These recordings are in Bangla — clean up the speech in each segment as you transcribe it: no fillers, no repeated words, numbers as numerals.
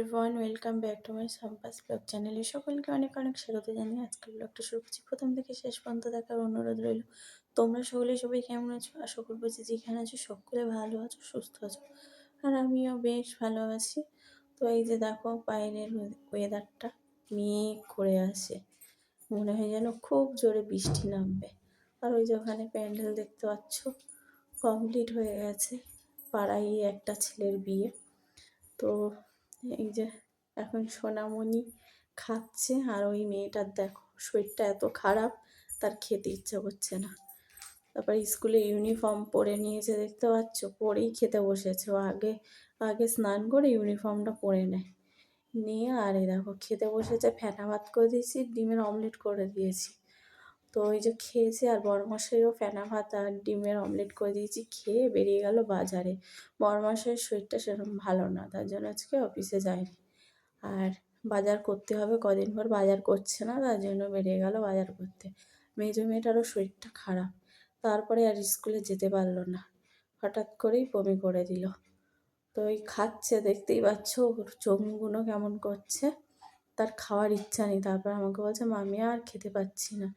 Everyone, welcome back to my সাম্পাস ব্লগ চ্যানেলে সকলকে অনেক অনেক স্বাগত জানিয়ে আজকের ব্লগটা শুরু করছি। প্রথম থেকে শেষ পর্যন্ত দেখার অনুরোধ রইল। তোমরা সবাই কেমন আছো? আশা করবো যে যেখানে আছো সকলে ভালো আছো, সুস্থ আছো, আর আমিও বেশ ভালো আছি। তো এই যে দেখো বাইরের ওয়েদারটা মেঘ করে আসে, মনে হয় যেন খুব জোরে বৃষ্টি নামবে। আর ওই যে ওখানে প্যান্ডেল দেখতে পাচ্ছ, কমপ্লিট হয়ে গেছে। পাড়ায় একটা ছেলের বিয়ে। তো এই যে এখন সোনামণি খাচ্ছে, আর ওই মেয়েটার দেখো শরীরটা এত খারাপ, তার খেতে ইচ্ছা করছে না। তারপর স্কুলে ইউনিফর্ম পরে নিয়েছে, দেখতে পাচ্ছ, পরেই খেতে বসেছে। ও আগে আগে স্নান করে ইউনিফর্মটা পরে নেয়, নিয়ে আর এই দেখো খেতে বসেছে। ফেনা ভাত করে দিয়েছি, ডিমের অমলেট করে দিয়েছি। তো ওই যে খেয়েছে, আর বড়মশাইও ফেনা ভাত আর ডিমের অমলেট করে দিয়েছি, খেয়ে বেরিয়ে গেল বাজারে। বড়মশাইয়ের শরীরটা সেরকম ভালো না, তার জন্য আজকে অফিসে যায়নি। আর বাজার করতে হবে, কদিন পর বাজার করছে না, তার জন্য বেরিয়ে গেল বাজার করতে। মেজো মেয়েটারও শরীরটা খারাপ, তারপরে আর স্কুলে যেতে পারলো না, হঠাৎ করেই বমি করে দিল। তো ওই খাচ্ছে, দেখতেই পাচ্ছ ওর চোখগুলো কেমন করছে, তার খাওয়ার ইচ্ছা নেই। তারপর আমাকে বলছে, মামি আর খেতে পাচ্ছি না,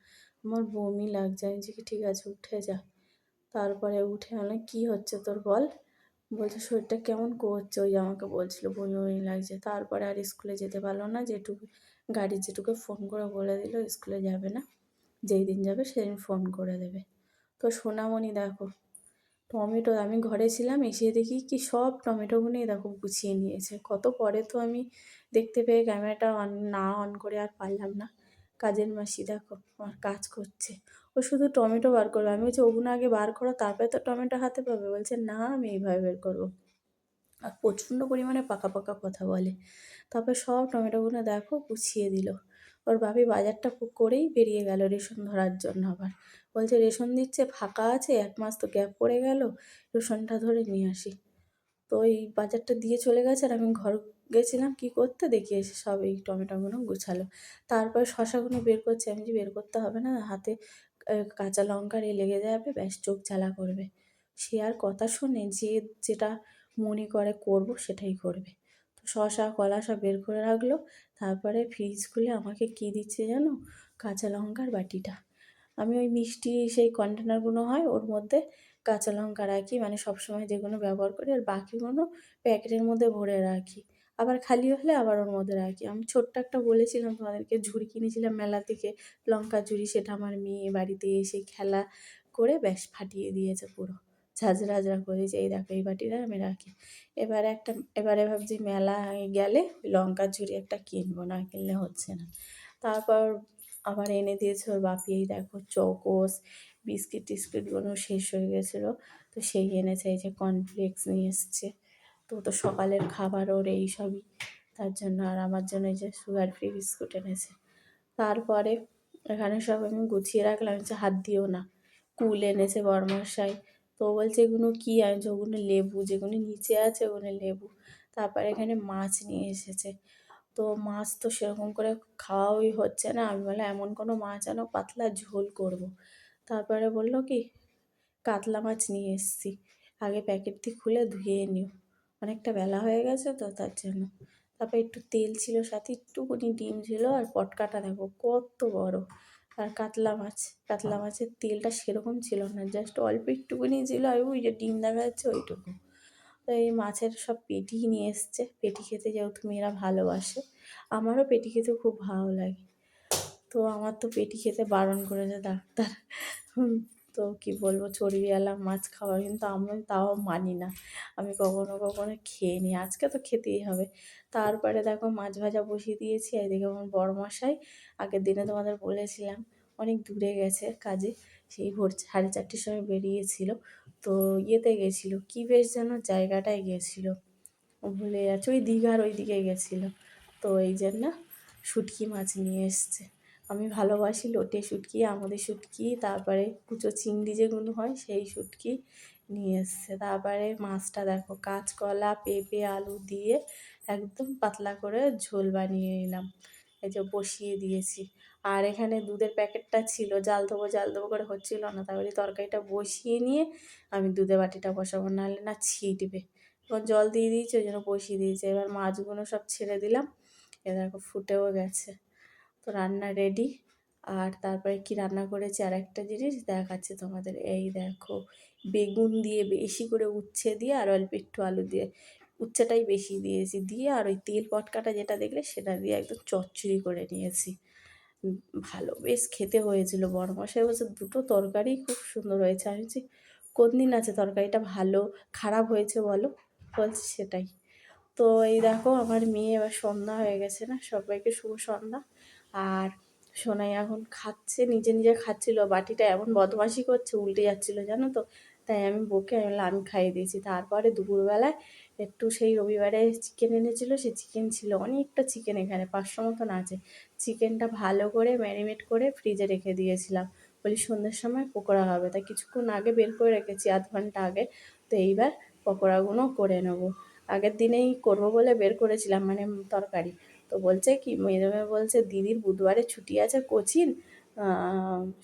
আমার বমি লাগছে। আমি যে কি ঠিক আছে, উঠে যা। তারপরে উঠে আনলাম, কী হচ্ছে তোর বল। বলছে শরীরটা কেমন করছে, ওই আমাকে বলছিল বমি বমি লাগছে। তারপরে আর স্কুলে যেতে পারলো না, যেটুকু ফোন করে বলে দিল স্কুলে যাবে না, যেই দিন যাবে সেদিন ফোন করে দেবে। তো সোনামণি দেখো, টমেটো, আমি ঘরে ছিলাম, এসে দেখি কি সব টমেটোগুলোই দেখো গুছিয়ে নিয়েছে। কত পরে তো আমি দেখতে পেয়ে ক্যামেরাটা অন করে আর পারলাম না। কাজের মাসি দেখো আমার কাজ করছে, ও শুধু টমেটো বার করবে। আমি বলছি ওগুলো আগে বার করো, তারপরে তো টমেটো হাতে পাবে। বলছে না, আমি এইভাবে বের করবো। আর প্রচণ্ড পরিমাণে পাকা পাকা কথা বলে। তারপর সব টমেটোগুলো দেখো গুছিয়ে দিল। ওর ভাবি বাজারটা করেই বেরিয়ে গেল রেশন ধরার জন্য। আবার বলছে রেশন দিচ্ছে, ফাঁকা আছে, 1 মাস তো গ্যাপ পড়ে গেল, রেশনটা ধরে নিয়ে আসি। তো ওই বাজারটা দিয়ে চলে গেছে, আর আমি ঘর গেছিলাম কি করতে, দেখি এসে সব এই টমেটোগুলো গুছালো। তারপর শশাগুলো বের করছে, আমি যে বের করতে হবে না, হাতে কাঁচা লঙ্কার লেগে যাবে, ব্যাস চোখ জ্বালা করবে। সে আর কথা শোনে, যে যেটা মনে করে করব সেটাই করবে। তো শশা কলা সব বের করে রাখলো। তারপরে ফ্রিজ খুলে আমাকে কী দিচ্ছে জানো, কাঁচা লঙ্কার বাটিটা। আমি ওই মিষ্টি সেই কন্টেনারগুলো হয়, ওর মধ্যে কাঁচা লঙ্কা রাখি, মানে সবসময় যেগুলো ব্যবহার করি, আর বাকিগুলো প্যাকেটের মধ্যে ভরে রাখি। আবার খালি হলে আবার ওর মধ্যে রাখি। আমি ছোট্ট একটা বলেছিলাম তোমাদেরকে, ঝুড়ি কিনেছিলাম মেলা থেকে, লঙ্কা ঝুড়ি, সেটা আমার মেয়ে বাড়িতে এসে খেলা করে ব্যাস ফাটিয়ে দিয়েছে পুরো, ঝাঁঝরা ঝাঁঝরা করে দিয়েছে। এই দেখো এই বাটিটা আমি রাখি। এবারে ভাবছি মেলা গেলে ওই লঙ্কার ঝুড়ি একটা কিনবো, না কিনলে হচ্ছে না। তারপর আবার এনে দিয়েছে ওর বাপি, এই দেখো চকোস, বিস্কিট টিস্কিটগুলো শেষ হয়ে গেছিলো, তো সেই এনেছে। এই যে কর্নফ্লেক্স নিয়ে এসছে। তো সকালের খাবার ওর এই সবই, তার জন্য। আর আমার জন্য এই যে সুগার ফ্রি বিস্কুট এনেছে। তারপরে এখানে সব আমি গুছিয়ে রাখলাম, যে হাত দিও না। কুল এনেছে বড়মশাই, তো বলছে এগুলো কী আনছে, ওগুলো লেবু, যেগুলো নিচে আছে ওগুলো লেবু। তারপরে এখানে মাছ নিয়ে এসেছে। তো মাছ তো সেরকম করে খাওয়াই হচ্ছে না। আমি বললাম এমন কোনো মাছ আনো পাতলা ঝোল করব। তারপরে বললো কি কাতলা মাছ নিয়ে এসেছি, আগে প্যাকেটটি খুলে ধুয়ে নিও, অনেকটা বেলা হয়ে গেছে তো তার জন্য। তারপর একটু তেল ছিল, সাথে একটুকুনি ডিম ছিল, আর পটকাটা দেখো কত বড়। আর কাতলা মাছের তেলটা সেরকম ছিল না, জাস্ট অল্প একটুকুনি ছিল, আর ওই যে ডিম দেখা যাচ্ছে ওইটুকু। তো এই মাছের সব পেটি নিয়ে এসছে, পেটি খেতে যেহেতু মেয়েরা ভালোবাসে, আমারও পেটি খেতে খুব ভালো লাগে। তো আমার তো পেটি খেতে বারণ করেছে ডাক্তার। তো কি বলবো, চর্বিওয়ালা মাছ খাওয়া, কিন্তু আমি তাও মানি না। আমি কখনো কখনো খেয়ে নিই, আজকে তো খেতেই হবে। তারপরে দেখো মাছ ভাজা বসিয়ে দিয়েছি। এদিকে আমার বড়মশাই আগের দিনে তোমাদের বলেছিলাম অনেক দূরে গেছে কাজে, সেই ভোর 4:30টার সময় বেরিয়েছিল। তো ইয়েতে গেছিলো, কী বেশ যেন জায়গাটায় গেছিলো, ভুলে যাচ্ছে, ওই দীঘার ওই দিকে গেছিলো। তো এই জন্য শুটকি মাছ নিয়ে এসছে। আমি ভালোবাসি লোটে শুটকি, আমোদে শুটকি, তারপরে কুচো চিংড়ি যেগুলো হয় সেই শুটকি নিয়ে এসছে। তারপরে মাছটা দেখো কাঁচকলা, পেঁপে, আলু দিয়ে একদম পাতলা করে ঝোল বানিয়ে নিলাম, এই যে বসিয়ে দিয়েছি। আর এখানে দুধের প্যাকেটটা ছিল, জাল দেবো করে হচ্ছিল না, তারপরে তরকারিটা বসিয়ে নিয়ে আমি দুধের বাটিটা বসাবো, নাহলে না ছিটবে, এখন জল দিয়ে দিয়েছি, ওই জন্য বসিয়ে দিয়েছি। এবার মাছগুলো সব ছেড়ে দিলাম, এ দেখো ফুটেও গেছে। তো রান্না রেডি। আর তারপরে কি রান্না করেছি আর একটা জিনিস দেখাচ্ছি তোমাদের। এই দেখো, বেগুন দিয়ে বেশি করে উচ্ছে দিয়ে আর অল্প একটু আলু দিয়ে, উচ্ছেটাই বেশি দিয়েছি, দিয়ে আর ওই তেল পটকাটা যেটা দেখলে সেটা দিয়ে একদম চচ্চড়ি করে নিয়েছি। ভালো বেশ খেতে হয়েছিল। বড়মশাই বলছে দুটো তরকারি খুব সুন্দর হয়েছে। আমি বলছি কোন দিন আছে তরকারিটা ভালো খারাপ হয়েছে বলো, বলছি সেটাই। তো এই দেখো আমার মেয়ে এবার সন্ধ্যা হয়ে গেছে না, সবাইকে শুভ সন্ধ্যা। আর সোনাই এখন খাচ্ছে, নিজে নিজে খাচ্ছিল, বাটিটা এমন বদমাশি করছে উল্টে যাচ্ছিলো জানো তো। তাই আমি বকে আমি বললাম আমি খাইয়ে দিয়েছি। তারপরে দুপুরবেলায় একটু সেই রবিবারে চিকেন এনেছিল, সে চিকেন ছিল অনেকটা চিকেন, এখানে 500 মতন আছে। চিকেনটা ভালো করে ম্যারিনেট করে ফ্রিজে রেখে দিয়েছিলাম, বলি সন্ধ্যের সময় পকোড়া হবে। তাই কিছুক্ষণ আগে বের করে রেখেছি, আধ ঘন্টা আগে। তো এইবার পকোড়াগুলো করে নেবো। আগের দিনেই করবো বলে বের করেছিলাম, মানে তরকারি। তো বলছে কি মেয়ে বলছে দিদির বুধবারে ছুটি আছে কোচিং,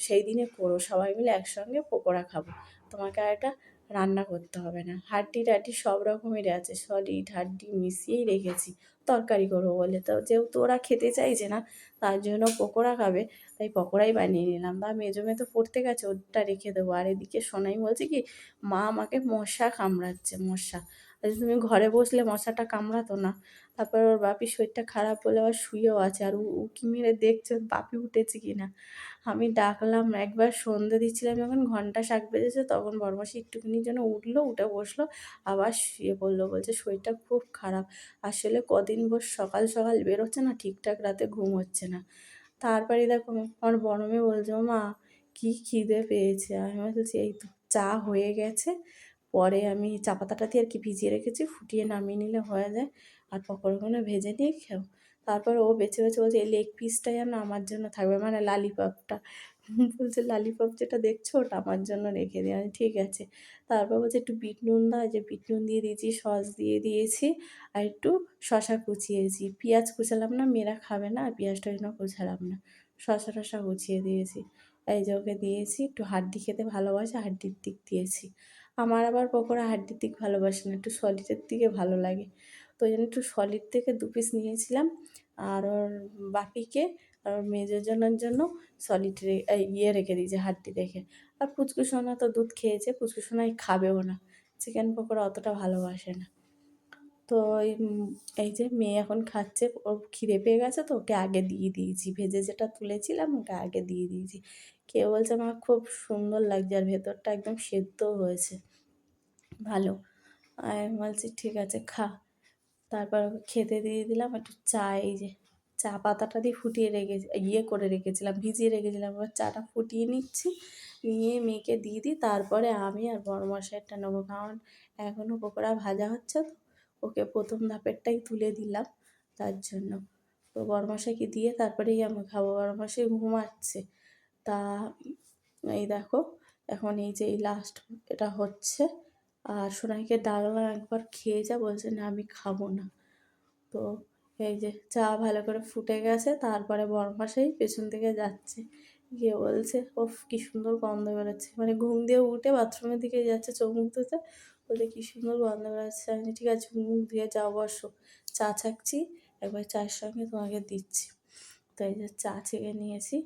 সেই দিনে করো, সবাই মিলে একসঙ্গে পকোড়া খাবো, তোমাকে আর এটা রান্না করতে হবে না। হাড্ডি টাড্ডি সব রকমের আছে, সলিড হাড্ডি মিশিয়েই রেখেছি, তরকারি করবো বলে। তো যেহেতু ওরা খেতে চাইছে না, তার জন্য পকোড়া খাবে, তাই পকোড়াই বানিয়ে নিলাম। বা মেজো মেয়ে তো পড়তে গেছে, ওটা রেখে দেবো। আর এদিকে সোনাই বলছে কি মা আমাকে মশা কামড়াচ্ছে, মশা। তুমি ঘরে বসলে মশাটা কামড়াতো না। তারপর ওর বাপির শরীরটা খারাপ বলে আবার শুয়েও আছে, আর উকি মেরে দেখছে ওর বাপি উঠেছে কিনা। আমি ডাকলাম একবার, সন্ধ্যে দিচ্ছিলাম যখন ঘন্টা শাক বেজেছে, তখন বড়মাসি একটুখানির জন্য উঠলো, উঠে বসলো, আবার শুয়ে পড়লো, বলছে শরীরটা খুব খারাপ। আসলে কদিন সকাল সকাল বেরোচ্ছে না, ঠিকঠাক রাতে ঘুম হচ্ছে না। তারপরে দেখো আমার বড় মেয়ে বলছে ও মা কী খিদে পেয়েছে। আমি বলছি এই তো চা হয়ে গেছে, পরে আমি চা পাতাটা দিয়ে আর কি ভিজিয়ে রেখেছি, ফুটিয়ে নামিয়ে নিলে হয়ে যায়। আর পকোড়াগুলো ভেজে নিয়ে খেও। তারপর ও বেছে বেছে বলছে এই লেগ পিসটা যেন আমার জন্য থাকবে, মানে লালিপপটা। বলছে লালিপপ যেটা দেখছো ওটা আমার জন্য রেখে দিই। আমি ঠিক আছে। তারপর বলছে একটু বিট নুন দাও, যে বিট নুন দিয়ে দিয়েছি, সস দিয়ে দিয়েছি, আর একটু শশা কুচিয়েছি। পেঁয়াজ কুচালাম না, মেয়েরা খাবে না, আর পেঁয়াজটা জন্য কুচালাম না, শশা টশা কুচিয়ে দিয়েছি। এই যে ওকে দিয়েছি, একটু হাড্ডি খেতে ভালোবাসে, হাড্ডির দিক দিয়েছি। আমার আবার পকোড়া হাড্ডির দিক ভালোবাসে না, একটু সলিডের দিকে ভালো লাগে। তো ওই জন্য একটু সলিড থেকে 2 পিস নিয়েছিলাম। আর ওর বাপিকে আর ওর মেজোজনের জন্য সলিড ইয়ে রেখে দিয়েছি, হাড্ডি রেখে। আর পুচকুসোনা তো দুধ খেয়েছে, পুচকুসোনাই খাবেও না, চিকেন পকোড়া অতটা ভালোবাসে না। তো এই যে মেয়ে এখন খাচ্ছে, ওর খিদে পেয়ে গেছে, তো ওকে আগে দিয়ে দিয়েছি, ভেজে যেটা তুলেছিলাম ওটা আগে দিয়ে দিয়েছি। কেউ বলছে আমার খুব সুন্দর লাগছে, আর ভেতরটা একদম সেদ্ধ হয়েছে ভালো। আমি বলছি ঠিক আছে খা। তারপর ওকে খেতে দিয়ে দিলাম। একটু চা, এই যে চা পাতাটা দিয়ে ফুটিয়ে ইয়ে করে রেখেছিলাম, ভিজিয়ে রেখেছিলাম, এবার চাটা ফুটিয়ে নিচ্ছি, নিয়ে মেয়েকে দিয়ে দিই। তারপরে আমি আর বড়মশাইটা নেবো, কারণ এখনও পকোড়া ভাজা হচ্ছে, তো ওকে প্রথম ধাপেরটাই তুলে দিলাম তার জন্য। তো বড়মশাইকে দিয়ে তারপরেই আমি খাবো, বড়মশাই ঘুমাচ্ছে। তা এই দেখো এখন এই যে এই লাস্ট এটা হচ্ছে। আর সোনাইকে ডাকলাম একবার খেয়ে যা, বলছে না আমি খাবো না। তো এই যে চা ভালো করে ফুটে গেছে, তারপরে বরমাসাই পেছন থেকে যাচ্ছে, গিয়ে বলছে ওফ কি সুন্দর গন্ধ বেরোচ্ছে, মানে ঘুম দিয়ে উঠে বাথরুমের দিকে যাচ্ছে চোখ মুখ ধুতে, বলে কি সুন্দর গন্ধ বেরোচ্ছে। আমি ঠিক আছে মুখ ধুয়ে যাও, বসো, চা ছাকছি, একবার চায়ের সঙ্গে তোমাকে দিচ্ছি। তো এই যে চা ছেঁকে নিয়েছি।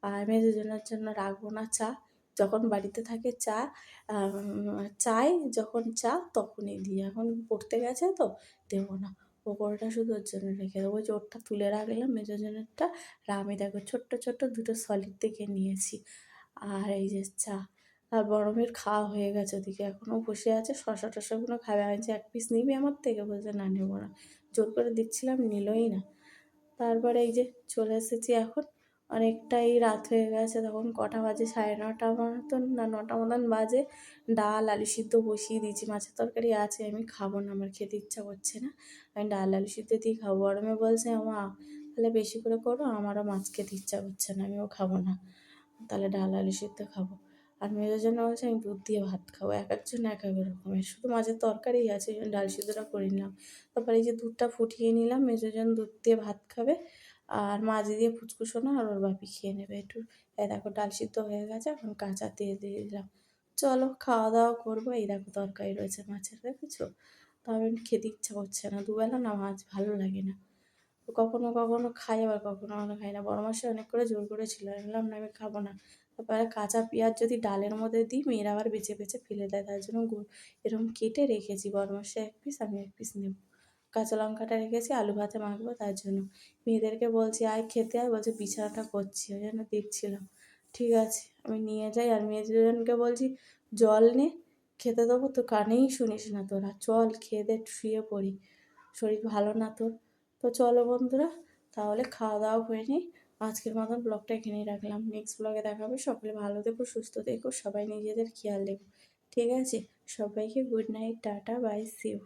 আর মেজোজনের জন্য রাখবো না চা, যখন বাড়িতে থাকে চা চাই, যখন চা তখনই দিই, এখন পড়তে গেছে তো দেবো না। পকোড়াটা শুধু ওর জন্য রেখে দেবো, ওই যে ওরটা তুলে রাখলাম মেজোজনেরটা। আর আমি দেখো ছোট্ট ছোট্ট দুটো সলিড দেখে নিয়েছি। আর এই যে চা। আর গরমের খাওয়া হয়ে গেছে, ওদিকে এখনও বসে আছে, শশা টশাগুলো খাবে। আমি যে 1 পিস নিবি আমার থেকে, বলছে না নেবো না। জোর করে দিচ্ছিলাম, নিলই না। তারপরে এই যে চলে এসেছি এখন, অনেকটাই রাত হয়ে গেছে, তখন কটা বাজে 9:30 মতন না 9টা মতন বাজে। ডাল আলু সিদ্ধ বসিয়ে দিয়েছি, মাছের তরকারি আছে, আমি খাবো না, আমার খেতে ইচ্ছা করছে না, আমি ডাল আলু সিদ্ধ দিয়ে খাবো। গরমে বলছে মা তাহলে বেশি করে করো, আমারও মাছ খেতে ইচ্ছা করছে না, আমিও খাবো না, তাহলে ডাল আলু সিদ্ধ খাবো। আর মেয়েদের জন্য বলছে আমি দুধ দিয়ে ভাত খাবো, এক একজন এক এক রকমের, শুধু মাছের তরকারি আছে, ওই জন্য ডাল সিদ্ধটা করে নিলাম। তারপরে এই যে দুধটা ফুটিয়ে নিলাম, মেজোজন দুধ দিয়ে ভাত খাবে, আর মাছ দিয়ে পুচকুসোনা আর ওর বাপি খেয়ে নেবে একটু। এই দেখো ডাল সিদ্ধ হয়ে গেছে, এখন কাঁচা দিয়ে দিয়ে দিলাম। চলো খাওয়া দাওয়া করবো। এই দেখো তরকারি রয়েছে মাছের, দেখেছো? তো আমি খেতে ইচ্ছা করছে না, দুবেলা না মাছ ভালো লাগে না। তো কখনো কখনো খাই, আবার কখনো কখনো খাই না। বড় মাসি অনেক করে জোর করেছিল, আমি বললাম না আমি খাবো না। তারপরে কাঁচা পেঁয়াজ যদি ডালের মধ্যে দিই মেয়েরা আবার বেছে বেছে ফেলে দেয়, তার জন্য এরকম কেটে রেখেছি। বড় মাসি এক পিস, আমি এক পিস নেব। কাঁচা লঙ্কাটা রেখেছি আলু ভাতে মাখবো তার জন্য। মেয়েদেরকে বলছি আয় খেতে আয়, বলছে বিছানাটা করছি, ওই জন্য দেখছিলাম। ঠিক আছে আমি নিয়ে যাই, আর মেয়ে দুজনকে বলছি জল নে, খেতে দেবো, তো কানেই শুনিস না তোরা, চল খেয়ে দে শুয়ে পড়ি, শরীর ভালো না তোর। তো চলো বন্ধুরা, তাহলে খাওয়া দাওয়া করে নিই। আজকের মতন ব্লগটা এখানেই রাখলাম, নেক্সট ব্লগে দেখা হবে। সকলে ভালো থেকো, সুস্থ থেকো, সবাই নিজেদের খেয়াল রেখো, ঠিক আছে? সবাইকে good night, tata, bye, see you.